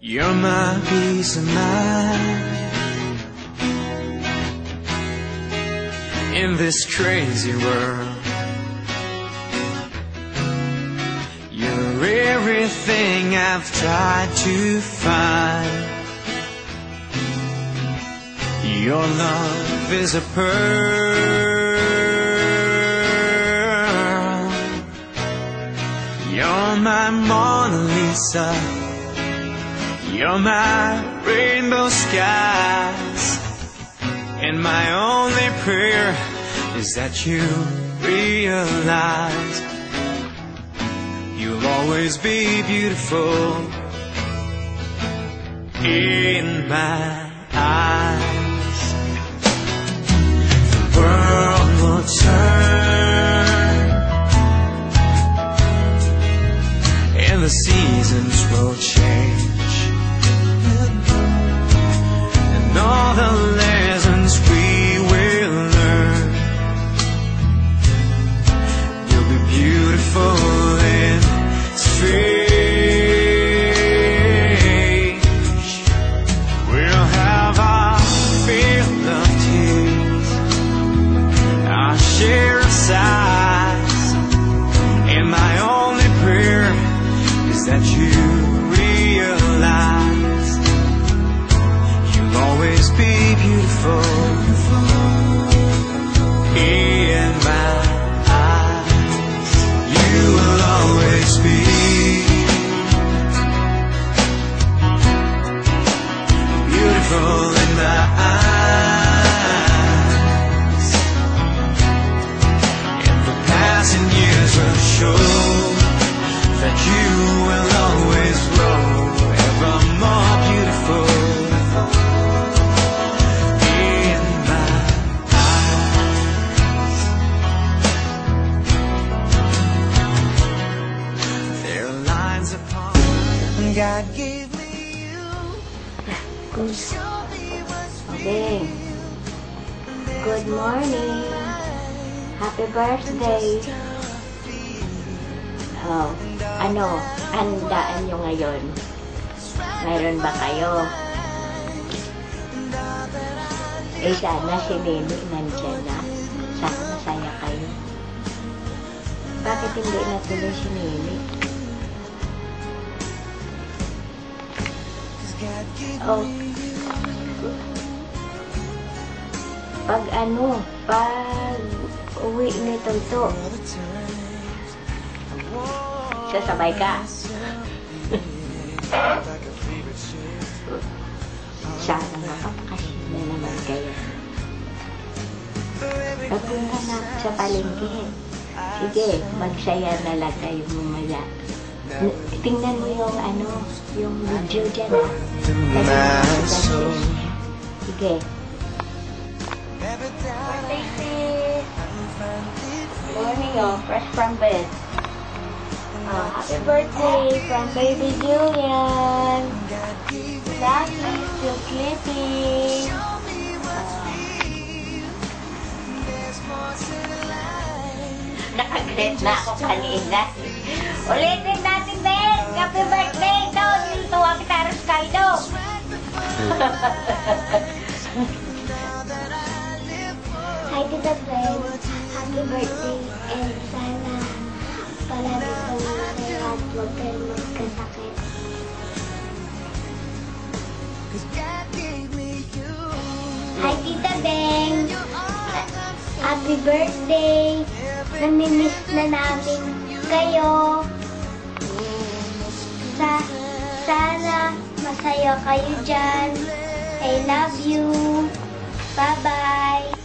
You're my peace of mind in this crazy world. You're everything I've tried to find. Your love is a pearl. You're my Mona Lisa. You're my rainbow skies. And my only prayer is that you realize you'll always be beautiful in my eyes. The world will turn and the seasons will change, and all the lessons we will learn, you'll be beautiful and strange. We'll have our fill of tears, our share of sighs, and my only prayer is that you realize you'll always be beautiful in my eyes. You will always be beautiful in my eyes, and the passing years will show that you will always grow ever more beautiful in my eyes. There are lines upon God gave me you. Okay. Good morning. Happy birthday. Oh, ano, handaan nyo ngayon? Mayroon ba kayo? Eh, sana si Nene nandiyan na. Sana masaya kayo. Bakit hindi natuloy si Nene? Oh. Pag uwi ni Tonto, sasabay ka. Sana makapakasin na naman kayo. Pagpunta na sa palengke. Sige, magsaya na lang kayo mamaya. Tingnan mo yung yung video dyan, ha? Sige. Birthday sis! Morning, fresh from bed. Happy birthday from baby Julian. Love you, still sleeping. Nakagret na ako kanina. Ulitin natin, Ben! Happy birthday! Tuwa kita, Roscaldo! Hi, Tita Ben. Happy birthday. And sana palagi kang masaya at huwag kayong magkasakit. Hi, Tita Ben. Happy birthday. Namimiss na namin kayo. Sana masaya kayo dyan. I love you. Bye-bye.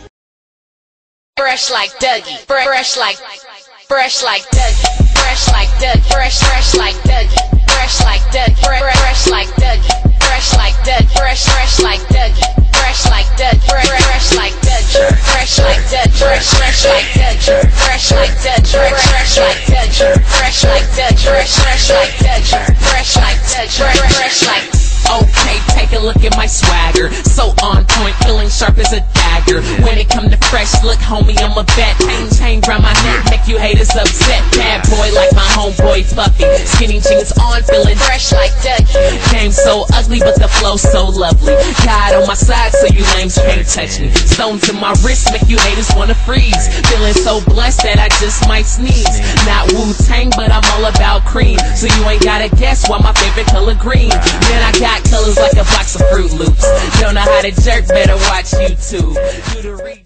Fresh like Dougie, fresh like Dougie, fresh like Dougie, fresh like Dougie, fresh like Dougie, fresh like Dougie, fresh like Dougie, fresh like Dougie, fresh like Dougie, fresh like Dougie, fresh like Dougie, fresh like Dougie, fresh like Dougie, fresh like Dougie, fresh like Dougie, fresh like Dougie, fresh like Dougie, fresh like Dougie, fresh like. Okay, take a look at my swagger, so on point, feeling sharp is a dagger. When it come to fresh look, homie, I'm a vet. Chain round my neck, make you haters upset. Bad boy like my homeboy Puffy. Skinny jeans on, feeling fresh like Dougie. Game so ugly, but the flow so lovely. God on my side, so you lames can't touch me. Stone to my wrist, make you haters wanna freeze. Feeling so blessed that I just might sneeze. Not Wu-Tang, but I'm all about cream. So you ain't gotta guess why my favorite color green. Man, I got colors like a box of Fruit Loops. Don't know how to jerk, better watch YouTube.